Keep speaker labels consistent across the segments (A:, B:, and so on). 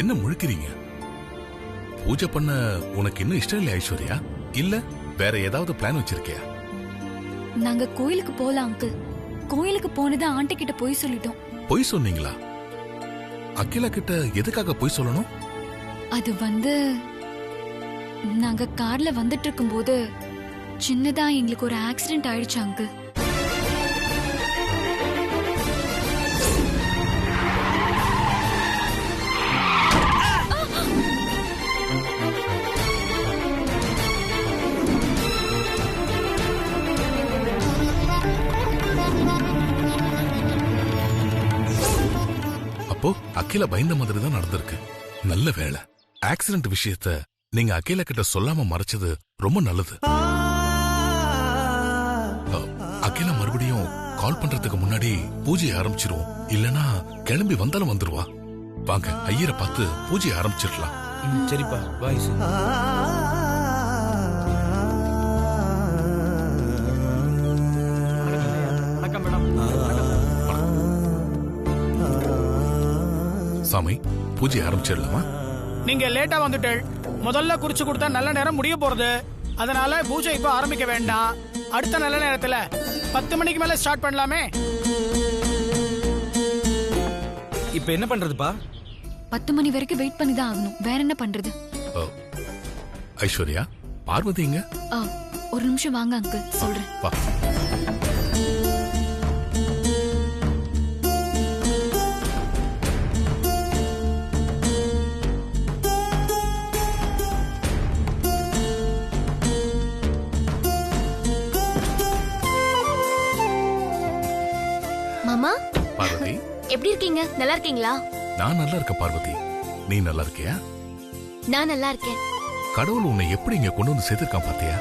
A: என்ன முழுக்கிறீங்க? பூஜை பண்ண உனக்கு இன்னும் இஷ்டம் இல்லையா ஐஸ்வர்யா? இல்ல வேற ஏதாவது பிளான் வச்சிருக்கியா?
B: நாங்க கோயிலுக்கு போலாம் அங்கிள். கோயிலுக்கு போனதா ஆண்டி கிட்ட போய் சொல்லிட்டோம்.
A: பொய் சொன்னீங்களா? அகிலா கிட்ட எதுக்காக பொய் சொல்லணும்?
B: அது நாங்க கார்ல வந்துட்டு இருக்கும்போது சின்னதா எங்களுக்கு ஒரு ஆக்சிடென்ட் ஆயிடுச்சு அங்கிள்.
A: அகிலா பயந்த மாதிரி தான் நடந்திருக்கு. நல்ல வேளை ஆக்சிடென்ட் விஷயத்த நீங்க அகிலா கிட்ட சொல்லாம மறைச்சது ரொம்ப நல்லது. அகிலா மறுபடியும் கால் பண்றதுக்கு முன்னாடி பூஜையை ஆரம்பிச்சிருவோம். இல்லனா கிளம்பி வந்தாலும் வந்துருவா. வாங்க ஐயரை பார்த்து பூஜையை ஆரம்பிச்சிடலாம்.
C: சரிப்பா பாய்.
A: சாமி பூஜை ஆரம்பிச்சிடலாமா?
D: நீங்க லேட்டா வந்துட்டேள். முதல்ல குறிச்சு கொடுத்தா நல்ல நேரம் முடிய போறது. அதனால பூஜை இப்ப ஆரம்பிக்க வேண்டாம். அடுத்த நல்ல நேரத்துல 10 மணிக்கு மேல ஸ்டார்ட் பண்ணலாமே.
C: இப்ப என்ன பண்றதுப்பா?
B: 10 மணி வரைக்கும் வெயிட் பண்ணி தான் ஆகணும். வேற என்ன பண்றது?
A: ஐஸ்வர்யா, பார்வதி எங்க?
B: ஒரு நிமிஷம் வாங்க அங்கிள், சொல்றேன்.
E: மாமா,
A: பார்வதி
E: எப்படி இருக்கீங்க? நல்லா இருக்கீங்களா?
A: நான் நல்லா இருக்கேன் பார்வதி. நீ நல்லா இருக்கியா?
E: நான் நல்லா இருக்கேன்.
A: கடவுள் உன்னை எப்படி இங்க கொண்டு வந்து சேர்த்திருக்கான் பாத்தியா?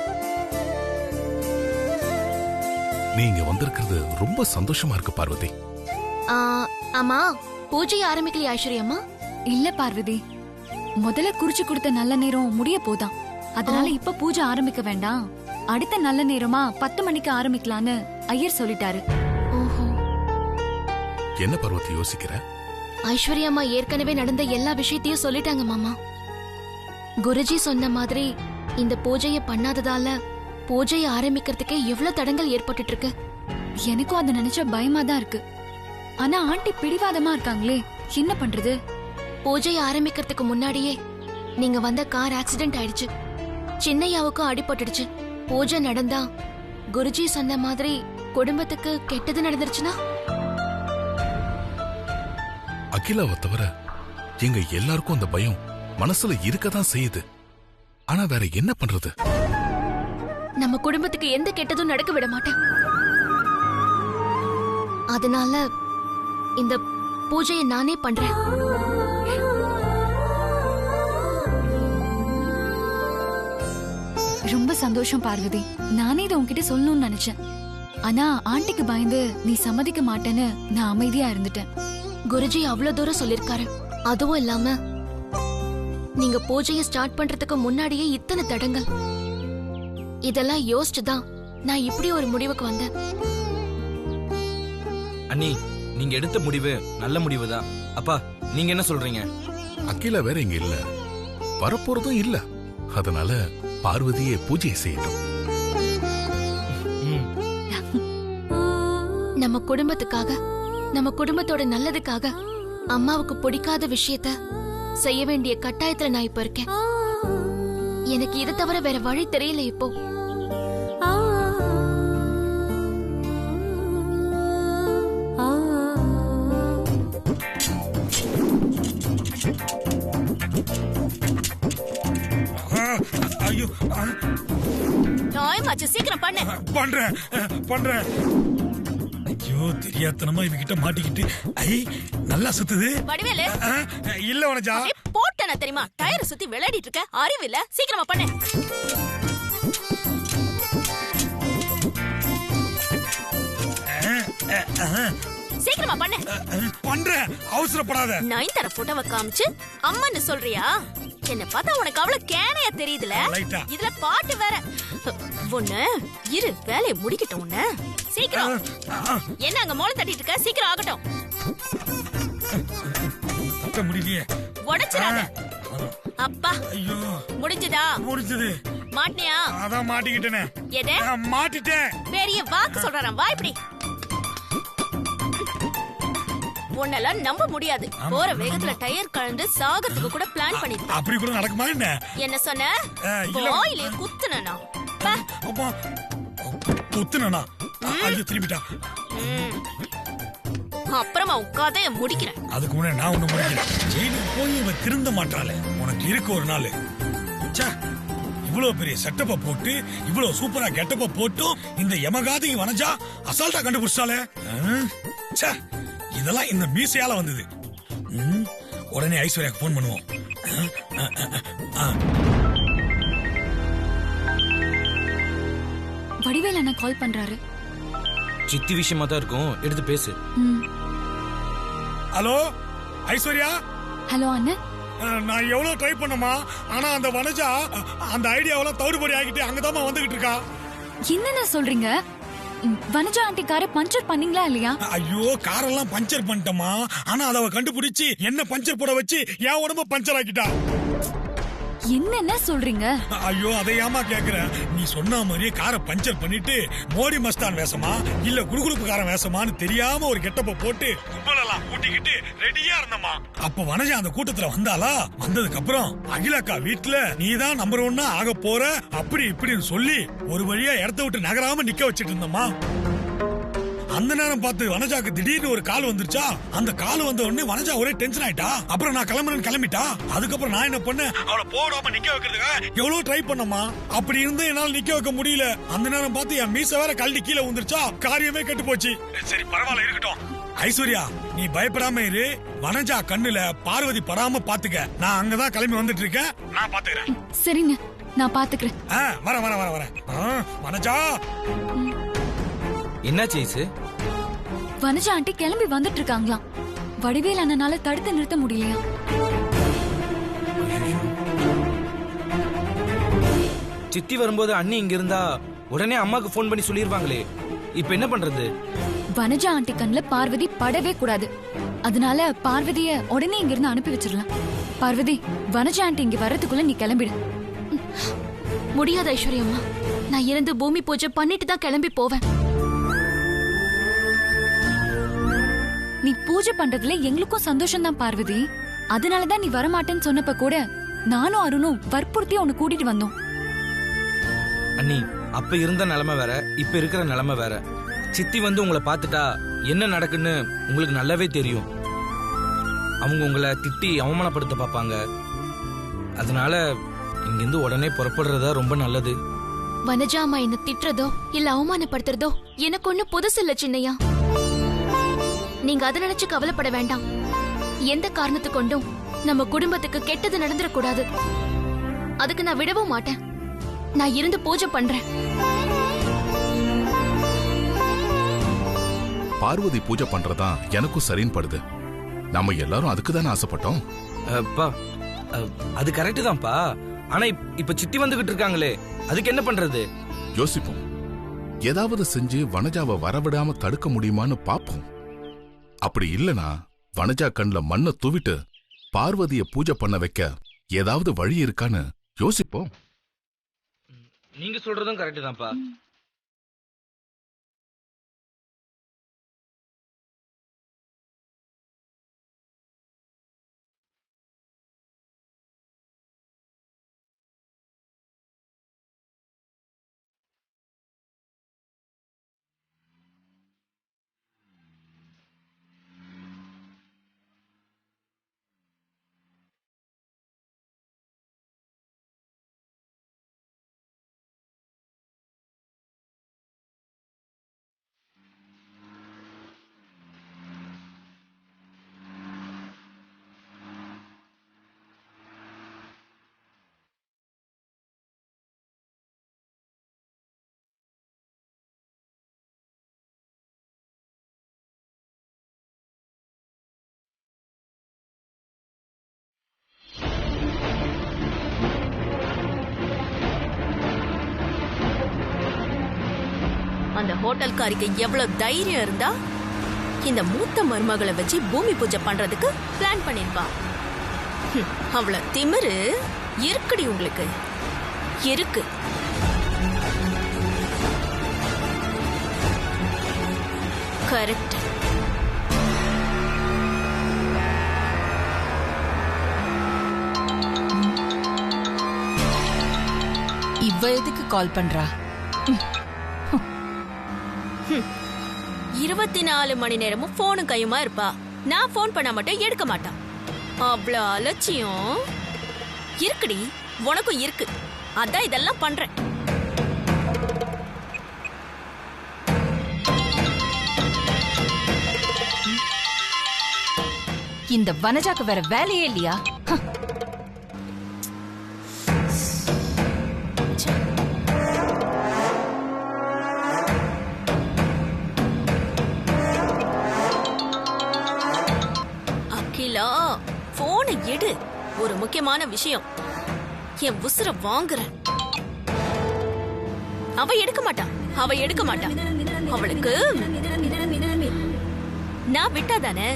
A: நீ இங்க வந்திருக்கிறது ரொம்ப சந்தோஷமா இருக்கு பார்வதி.
E: ஆமா, பூஜையை ஆரம்பிக்கலையா ஐஸ்வர்யம்மா?
B: இல்ல பார்வதி, முதல்ல குறிச்சு கொடுத்த நல்ல நேரம் முடிய போதான். அதனால இப்ப பூஜை ஆரம்பிக்க வேண்டாம். அடுத்த நல்ல நேரமா 10 மணிக்கு ஆரம்பிக்கலான்னு ஐயர் சொல்லிட்டாரு.
E: ஓஹோ.
A: என்ன பார்வதி யோசிக்கிற?
E: ஐஸ்வர்யம்மா ஏற்கனவே நடந்த எல்லா விஷயத்தையும் சொல்லிட்டாங்க மாமா. குருஜி சொன்ன மாதிரி இந்த பூஜையை பண்ணாததால பூஜையை ஆரம்பிக்கிறதுக்கே எவ்வளவு தடங்கள் ஏற்பட்டு இருக்கு.
B: எனக்கும் அதை நினைச்சா பயமா தான் இருக்கு. ஆனா ஆண்டி பிடிவாதமா இருக்காங்களே, என்ன பண்றது?
E: பூஜையை ஆரம்பிக்கிறதுக்கு முன்னாடியே நீங்க வந்த கார் ஆக்சிடென்ட் ஆயிடுச்சு. சின்னையாவுக்கும் அடிபட்டுடுச்சு. பூஜை நடந்தா குருஜி சொன்ன மாதிரி குடும்பத்துக்கு கெட்டது நடந்துருச்சுன்னா?
A: அகிலாவை தவிர எங்க எல்லாருக்கும் அந்த பயம் மனசுல இருக்கதான் செய்யுது. ஆனா வேற என்ன பண்றது?
E: நம்ம குடும்பத்துக்கு எந்த கெட்டதும் நடக்க விட மாட்டேன். அதனால இந்த பூஜையை நானே பண்றேன்.
B: ரொம்ப சந்தோஷம் பார்வதி. நானே இதை உன்கிட்ட சொல்லணும்னு நினைச்சேன். ஆனா ஆண்டிக்கு பயந்து நீ சம்மதிக்க மாட்டேன்னு நான் அமைதியா இருந்துட்டேன்.
E: குருஜி அவ்வளவு தூரம் சொல்லிருக்காரு. அதுவும் இல்லாம நீங்க பூஜையை ஸ்டார்ட் பண்றதுக்கு முன்னாடியே இத்தனை தடங்கள். இதெல்லாம் யோசிச்சுதான் நான் இப்படி ஒரு முடிவுக்கு வந்தேன்.
C: அண்ணி, நீங்க எடுத்த முடிவு நல்ல முடிவுதான். அப்பா, நீங்க என்ன சொல்றீங்க?
A: அகிலா வேற இங்க இல்ல, வரப்போறதும் இல்ல. அதனால பார்வதியே பூஜையை செய்யட்டும்.
E: நம்ம குடும்பத்துக்காக, நம்ம குடும்பத்தோட நல்லதுக்காக அம்மாவுக்கு பிடிக்காத விஷயத்த செய்ய வேண்டிய கட்டாயத்துல நான் இப்ப இருக்கேன். எனக்கு இதை தவிர வேற வழி தெரியல இப்போ.
F: ஐயோ,
E: டைம் சீக்கிரம் பண்ணு.
F: பண்றேன். ஐயோ, தெரியாதனமா இவகிட்ட மாட்டிக்கிட்டு. ஐ, நல்லா சுத்துது.
E: வடிவேலு,
F: இல்ல வனஜா,
E: போட்டன தெரியுமா? டயர் சுத்தி விளையாடிட்டு இருக்க, அறிவு இல்ல. சீக்கிரமா பண்ணு. சீக்கிரமா பண்ணு.
F: பண்றேன், அவசரப்படாத.
E: நயன்தாரா போட்டோவை காமிச்சு அம்மான்னு சொல்றியா? என்ன பார்த்தா உனக்கு அவ்வளவு கேனையா தெரியுதுல? இதுல பாட்டு வேற. ஒண்ணு இரு, வேலையை முடிக்கட்டும். உன்ன சீக்கிரம். என்ன அங்க மோளம் தட்டிட்டு இருக்க? சீக்கிரம் ஆகட்டும்.
F: கட்ட முடியலையே.
G: உடைச்சிடாத. அப்பா
F: ஐயோ
G: முடிஞ்சதா?
F: முடிஞ்சது.
G: மாட்டியா?
F: அதான் மாட்டிக்கிட்டேனே.
G: எது?
F: மாட்டிட்டேன்.
G: பெரிய வாக்கு சொல்றாராம். வா இப்படி. உன்னெல்லாம் நம்ப முடியாது. போற வேகத்துல டயர் கழண்டு சாகத்துக்கு கூட பிளான் பண்ணிருக்க.
F: அப்படி கூட நடக்குமா என்ன?
G: என்ன சொன்ன? வாயிலே குத்துனா?
F: அப்பா குத்துனா? அது திரும்பிட்டா.
G: அப்புறமா உட்காத முடிக்கிறேன்.
F: அதுக்கு முன்னாடி நான் ஒண்ணு முடிக்கிறேன். ஜெயிலுக்கு போய் இவன் திருந்த மாட்டாளே. உனக்கு இருக்கு ஒரு நாள். இவ்வளவு பெரிய செட்டப்ப போட்டு இவ்வளவு சூப்பரா கெட்டப்ப போட்டும் இந்த யமகாதி வனஜா அசால்ட்டா கண்டுபிடிச்சாலே. இதெல்லாம் இந்த மீசையால வந்தது. உடனே ஐஸ்வர்யாக்கு போன் பண்ணுவோம்.
B: வடிவேல் அண்ணா கால் பண்றாரு.
C: சித்தி விஷயமா தான் இருக்கும், எடுத்து பேசு.
F: ஹலோ ஐஸ்வர்யா.
B: ஹலோ அண்ணா.
F: நான் எவ்வளவு ட்ரை பண்ணமா, ஆனா அந்த வனஜா அந்த ஐடியாவெல்லாம் தவிடுபடி ஆகிட்டு அங்கதான் வந்துகிட்டு இருக்கா.
B: என்னென்ன சொல்றீங்க? வனஜா ஆண்டி காரை பஞ்சர் பண்ணீங்களா இல்லையா?
F: ஐயோ காரெல்லாம் பஞ்சர் பண்ணிட்டமா, ஆனா அதை கண்டுபிடிச்சு என்ன பஞ்சர் போட வச்சு என் உடம்ப பஞ்சர் ஆக்கிட்டா.
B: என்னென்ன சொல்றீங்க?
F: ஐயோ அதை ஏமா கேக்குற? நீ சொன்ன மாதிரியே காரை பஞ்சர் பண்ணிட்டு மோடி மஸ்தான் வேஷமா இல்ல குடுகுடுப்புக்காரன் வேஷமான்னு தெரியாம ஒரு கெட்டப்ப போட்டு கும்பலெல்லாம் கூட்டிக்கிட்டு ரெடியா இருந்தமா. அப்ப வனஜா அந்த கூட்டத்துல வந்தாளா. வந்ததுக்கு அப்புறம் அகிலாக்கா வீட்டுல நீதான் நம்பர் 1 ஆக போற அப்படி இப்படின்னு சொல்லி ஒரு வழியா இடத்த விட்டு நகராம நிக்க வச்சிட்டு இருந்தமா. அந்த நேரம் பார்த்து வனஜாக்கு திடீர்னு ஒரு கால் வந்துருச்சா. அந்த கால் வந்த உடனே வனஜா ஒரே டென்ஷன் ஆயிட்டா. அப்புறம் நான் கிளம்புறேன்னு கிளம்பிட்டா. அதுக்கப்புறம் நான் என்ன பண்ணேன், அவளை போடாம நிக்க வைக்கிறதுக்காக எவ்வளவு ட்ரை பண்ணமா. அப்படி இருந்து என்னால நிக்க வைக்க முடியல. அந்த நேரம் பார்த்து என் மீச வேற கழட்டி கீழே வந்துருச்சா. காரியமே கெட்டு போச்சு. சரி பரவாயில்ல இருக்கட்டும். ஐஸ்வர்யா நீ பயப்படாம இரு. வனஜா கண்ணுல பார்வதி படாம பாத்துக்க. நான் அங்கதான் கிளம்பி வந்துட்டு இருக்கேன். நான் பாத்துக்கிறேன்.
B: சரிங்க, நான் பாத்துக்கிறேன்.
F: வரேன். வனஜா
C: என்னாச்சு ஐசு?
B: வனஜா ஆண்டி கிளம்பி வந்துட்டு இருக்காங்களாம். வடிவேல் அண்ணனால தடுத்து நிறுத்த முடியலையா?
C: சித்தி வரும்போது அண்ணி இங்க இருந்தா உடனே அம்மாக்கு போன் பண்ணி சொல்லிருவாங்களே. இப்ப என்ன பண்றது?
B: வனஜா ஆண்டி கண்ணுல பார்வதி படவே கூடாது. அதனால பார்வதிய உடனே இங்க இருந்து அனுப்பி வச்சிடலாம். பார்வதி, வனஜா ஆண்டி இங்க வர்றதுக்குள்ள நீ கிளம்பிடு.
E: முடியாது ஐஸ்வர்யம்மா. நான் இருந்து பூமி பூஜை பண்ணிட்டு தான் கிளம்பி போவேன்.
B: நீ பூஜை பண்றதுல எங்களுக்கும் சந்தோஷம் தான் பார்வதி. அதனாலதான் நீ வரமாட்டேன்னு சொன்னப்ப கூட நானும் அருணும் வற்புறுத்தி உன்னை கூட்டிட்டு வந்தோம்.
C: அண்ணி, அப்ப இருந்த நிலைமை வேற, இப்ப இருக்கிற நிலைமை வேற. சித்தி வந்து உங்களை பார்த்துட்டா என்ன நடக்குன்னு உங்களுக்கு நல்லாவே தெரியும். அவங்க உங்களை திட்டி அவமானப்படுத்த பார்ப்பாங்க. அதனால இங்கிருந்து உடனே புறப்படுறதா ரொம்ப நல்லது.
E: வனஜா அம்மா என்ன திட்டுறதோ இல்ல அவமானப்படுத்துறதோ எனக்கு ஒண்ணு புதுசு இல்ல சின்னையா. நீங்க அதை நினைச்சு கவலைப்பட வேண்டாம். எந்த காரணத்து கொண்டும் நம்ம குடும்பத்துக்கு கெட்டது நடந்துடக்கூடாது. அதுக்கு நான் விடவும் மாட்டேன். நான் இருந்து பூஜை பண்றேன்.
A: பார்வதி பூஜை பண்றதா எனக்கும் சரின்னு படுது. நம்ம எல்லாரும் அதுக்கு தானே ஆசைப்பட்டோம்.
C: அப்பா அது கரெக்ட் தான்ப்பா. ஆனா இப்ப சித்தி வந்துகிட்டு இருக்காங்களே, அதுக்கு என்ன பண்றது?
A: யோசிப்போம். ஏதாவது செஞ்சு வனஜாவை வரவிடாம தடுக்க முடியுமான்னு பாப்போம். அப்படி இல்லனா வனஜா கண்ல மண்ணை தூவிட்டு பார்வதிய பூஜை பண்ண வைக்க ஏதாவது வழி இருக்கான்னு யோசிப்போம்.
C: நீங்க சொல்றதும் கரெக்ட் தான்ப்பா.
G: அந்த ஹோட்டல்காரிக்கு எவ்வளவு தைரியம் இருந்தா இந்த மூத்த மருமகளை வச்சு பூமி பூஜை பண்றதுக்கு பிளான் பண்ணிருப்பா. அவள திமிரு இருக்குடி உங்களுக்கு இருக்கு. கரெக்ட்.
H: இவ எதுக்கு கால் பண்றா?
G: 24 மணி நேரமும் போனும் கையுமா இருப்பா. நான் போன் பண்ண மட்டும் எடுக்க மாட்டான். அவ்வளவு அலட்சியம் இருக்குடி உனக்கும் இருக்கு. அதான் இதெல்லாம் பண்றேன்.
H: இந்த வனஜாக்கு வேற வேலையே இல்லையா?
G: அகிலா போனை எடு. ஒரு முக்கியமான விஷயம். என் உசுர வாங்குற. அவ எடுக்க மாட்டா. அவளுக்கு நான் விட்டாதானே.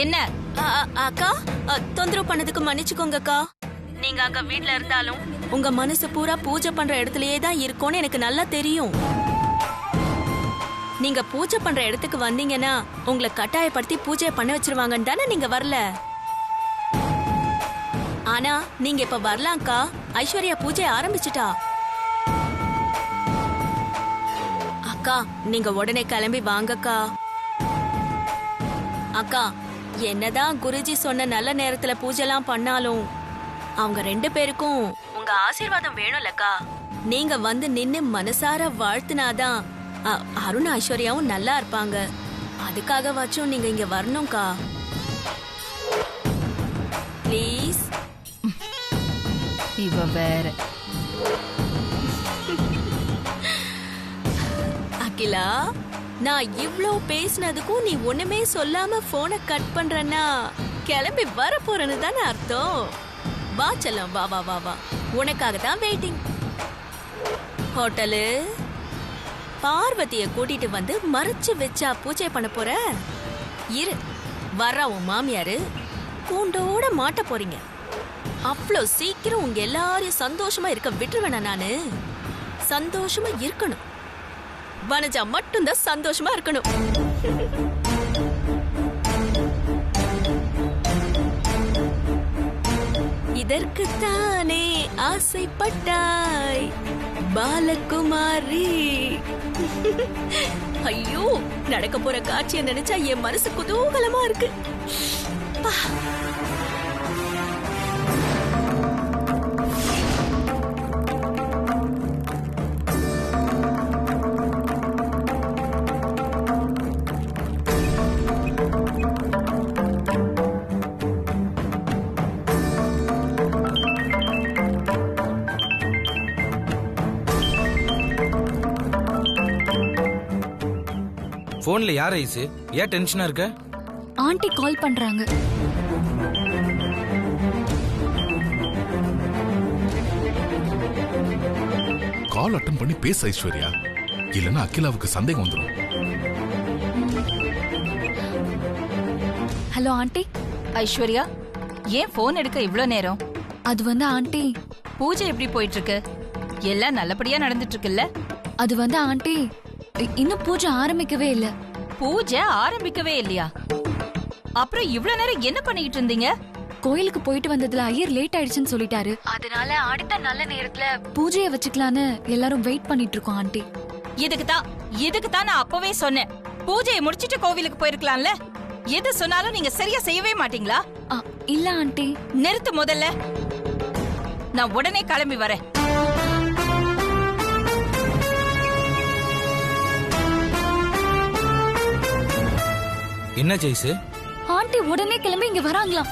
H: என்ன
G: அக்கா, தொந்தரவு பண்ணதுக்கு மன்னிச்சுக்கோங்க அக்கா. நீங்க அங்க வீட்ல இருந்தாலும் உங்க மனசு பூரா பூஜை பண்ற இடத்துலயே தான் இருக்கும்னு எனக்கு நல்லா தெரியும். நீங்க பூஜை பண்ற இடத்துக்கு வந்தீங்கன்னா உங்களை கட்டாயப்படுத்தி பூஜையை பண்ண வச்சிருவாங்கன்னு தானே நீங்க வரல. ஆனா நீங்க இப்ப வரலாம்க்கா. ஐஸ்வர்யா பூஜை ஆரம்பிச்சுட்டா. அக்கா நீங்க உடனே கிளம்பி வாங்கக்கா. அக்கா என்னதான் குருஜி சொன்ன நல்ல நேரத்துல பூஜைலாம் பண்ணாலும் அவங்க 2 பேருக்கும் உங்க ஆசீர்வாதம் வேணும்லக்கா. நீங்க வந்து நின்னு மனசார வாழ்த்துனாதான் அருண் ஐஸ்வர்யாவும் நல்லா இருப்பாங்க. அதுக்காக வச்சும் நீங்க இங்க வரணும்க்கா. ப்ளீஸ்.
H: இவ வேற.
G: அகிலா, நான் இவ்ளோ பேசினதுக்கும் நீ ஒண்ணுமே சொல்லாம போனை கட் பண்றன்னா கிளம்பி வர போறேன்னு தானே அர்த்தம். வா செல்லம், வா வா வா வா. உனக்காக தான் வெயிட்டிங். ஹோட்டலு பார்வதிய கூட்டிட்டு வந்து மறைச்சு வச்சா பூஜை பண்ண போற. இரு, வர்றா உன் மாமியாரு. கூண்டோட மாட்ட போறீங்க. அவ்வளோ சீக்கிரம் உங்க எல்லாரையும் சந்தோஷமா இருக்க விட்டுருவேனா நானு? சந்தோஷமா இருக்கணும். வனஜா மட்டும்தான் சந்தோஷமா இருக்கணும். இதற்குத்தானே ஆசைப்பட்டாய் பாலகுமாரி. ஐயோ, நடக்க போற காட்சியை நினைச்சா என் மனசு குதூகலமா இருக்கு.
C: போன்ல யார் ஐசு? ஏன் டென்ஷனா இருக்க?
B: ஆண்டி கால் பண்றாங்க.
A: கால் அட்டன் பண்ணி பேச ஐஸ்வர்யா, இல்லன்னா அகிலாவுக்கு சந்தேகம் வந்துடும்.
B: Hello aunty.
H: ஐஸ்வர்யா, ஏன் போன் எடுக்க இவ்ளோ நேரம்?
B: அது வந்து ஆண்டி,
H: பூஜை எப்படி போயிட்டு இருக்கு? எல்லாம் நல்லபடியா நடந்துட்டு இருக்குல்ல?
B: அது வந்து ஆண்டி, இன்னும் பூஜை ஆரம்பிக்கவே இல்ல.
H: பூஜை ஆரம்பிக்கவே இல்லையா? அப்புறம் இவ்ளோ நேரம் என்ன பண்ணிட்டு இருந்தீங்க?
B: கோயிலுக்கு போயிட்டு வந்ததுல ஐயர் லேட் ஆயிடுச்சுன்னு சொல்லிட்டாரு. அதனால அடுத்த நல்ல நேரத்துல பூஜையை வச்சுக்கலான்னு எல்லாரும் வெயிட் பண்ணிட்டு இருக்கோம் ஆண்டி.
H: இதுக்கு தான் நான் அப்பவே சொன்னேன். பூஜையை முடிச்சிட்டு கோவிலுக்கு போயிருக்கலாம்ல. எது சொன்னாலும் நீங்க சரியா செய்யவே மாட்டீங்களா?
B: இல்ல ஆண்டி.
H: நிறுத்து முதல்ல. நான் உடனே கிளம்பி வரேன்.
C: என்ன ஜெய்சு?
B: ஆண்டி உடனே கிளம்பி இங்க வராங்களாம்.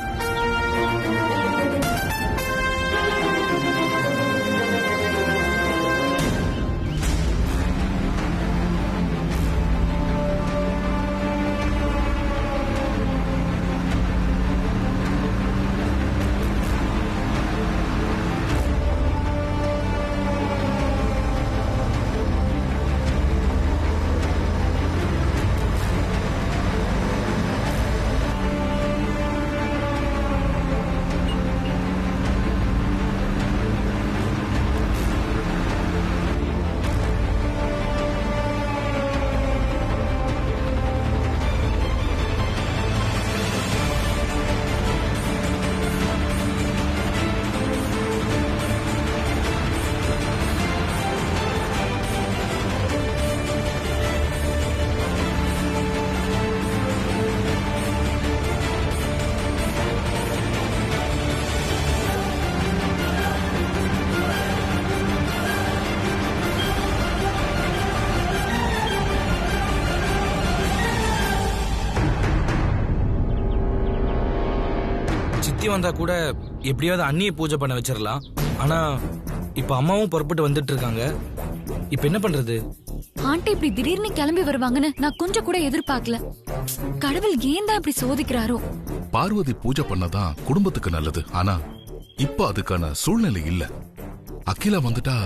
C: சித்தி வந்தா கூட எப்படியாவது அண்ணியை பூஜை பண்ண வச்சிடலாம். ஆனா இப்ப அம்மாவும் புறப்பட்டு வந்துட்டு இருக்காங்க. இப்ப என்ன பண்றது?
B: ஆண்டி இப்படி திடீர்னு கிளம்பி வருவாங்கன்னு நான் கொஞ்சம் கூட எதிர்பார்க்கல. கடவுள் ஏன் தான் இப்படி சோதிக்கிறாரோ?
A: பார்வதி பூஜை பண்ணதான் குடும்பத்துக்கு நல்லது. ஆனா இப்ப அதுக்கான சூழ்நிலை இல்ல. அகிலா வந்துட்டா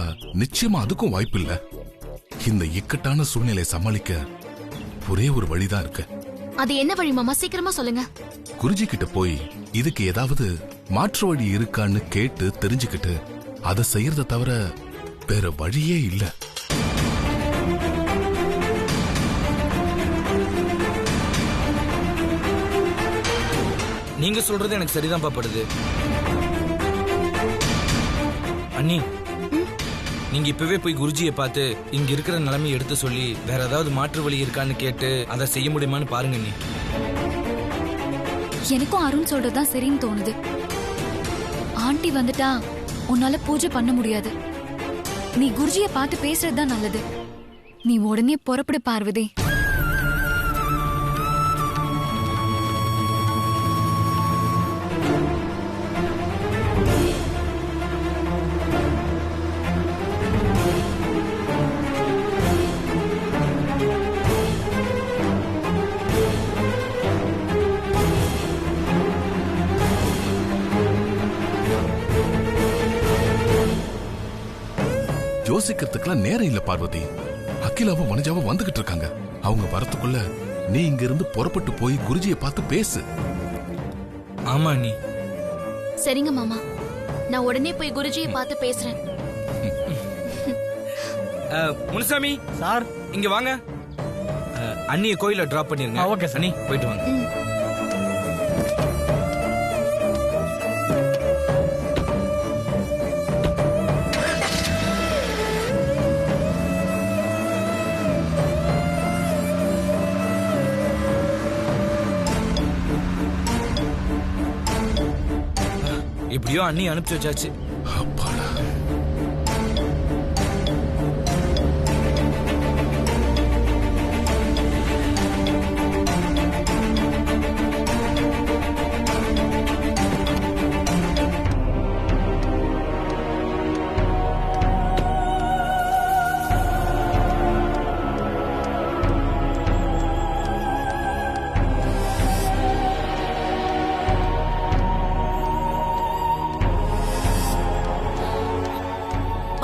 A: நிச்சயமா அதுக்கும் வாய்ப்பு இல்ல. இந்த இக்கட்டான சூழ்நிலையை சமாளிக்க ஒரே ஒரு வழிதான் இருக்கு.
E: அது என்ன வழி மாமா? சீக்கிரமா சொல்லுங்க.
A: குருஜி கிட்ட போய் இதுக்கு ஏதாவது மாற்று வழி இருக்கான்னு கேட்டு தெரிஞ்சுக்கிட்டு அதை செய்யறத தவிர வேற வழியே இல்ல.
C: நீங்க சொல்றது எனக்கு சரிதான் பாப்படுது. அண்ணி, நீங்க இப்பவே போய் குருஜியை பார்த்து இங்க இருக்கிற நிலைமையை எடுத்து சொல்லி வேற ஏதாவது மாற்று வழி இருக்கான்னு கேட்டு அதை செய்ய முடியுமான்னு பாருங்க அண்ணி.
B: எனக்கும் அருண் சொல்றதுதான் சரின்னு தோணுது. ஆண்டி வந்துட்டா உன்னால பூஜை பண்ண முடியாது. நீ குருஜியை பார்த்து பேசுறதுதான் நல்லது. நீ உடனே புறப்படு பார்வதி.
A: யோசிக்கிறதுக்குலாம் நேரம் இல்ல பார்வதி. அகிலாவும் வனஜாவும் வந்துகிட்டு இருக்காங்க. அவங்க வரத்துக்குள்ள நீ இங்க இருந்து புறப்பட்டு போய் குருஜியை பார்த்து பேசு.
C: ஆமா அண்ணி.
E: சரிங்க மாமா, நான் உடனே போய் குருஜியை பார்த்து பேசுறேன்.
C: முனுசாமி
D: சார்,
C: இங்க வாங்க. அண்ணியை கோயில டிராப் பண்ணிருங்க.
D: Okay sir.
C: அண்ணி போயிட்டு வாங்க. எப்படியோ அண்ணி அனுப்பிச்சு வச்சாச்சு.
A: அப்பாடா.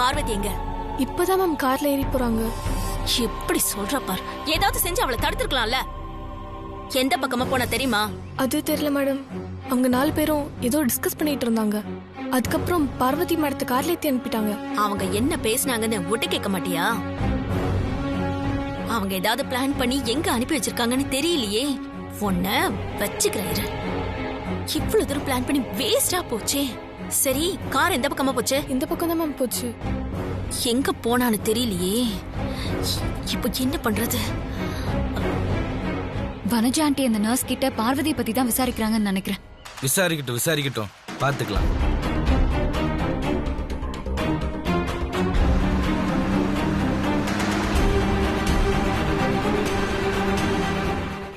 G: பார்வதி எங்க?
I: இப்பதான் மேம் கார்ல ஏறி போறாங்க.
G: எப்படி சொல்ற பார். ஏதாவது செஞ்சு அவளை தடுத்துருக்கலாம்ல. எந்த பக்கமா போனா தெரியுமா?
I: அது தெரியல மேடம். அவங்க 4 பேரும் ஏதோ டிஸ்கஸ் பண்ணிட்டு இருந்தாங்க. அதுக்கப்புறம் பார்வதி மேடத்தை கார்ல ஏத்தி அனுப்பிட்டாங்க.
G: அவங்க என்ன பேசினாங்கன்னு ஒட்டு கேட்க மாட்டியா? அவங்க ஏதாவது பிளான் பண்ணி எங்க அனுப்பி வச்சிருக்காங்கன்னு தெரியலையே. உன்ன வச்சுக்கிறாரு. இவ்வளவு தூரம் பிளான் பண்ணி வேஸ்டா போச்சே. சரி, கார் எந்த பக்கமா போச்சு?
I: இந்த பக்கம் தான் மேம் போச்சு.
G: எங்க போனான்னு தெரியலையே. இப்போ என்ன பண்றது?
B: வனஜா ஆண்டி அந்த நர்ஸ் கிட்ட பார்வதி பத்தி தான் விசாரிக்கிறாங்கன்னு நினைக்கிறேன்.
C: விசாரிக்கட்டும் பாத்துக்கலாம்.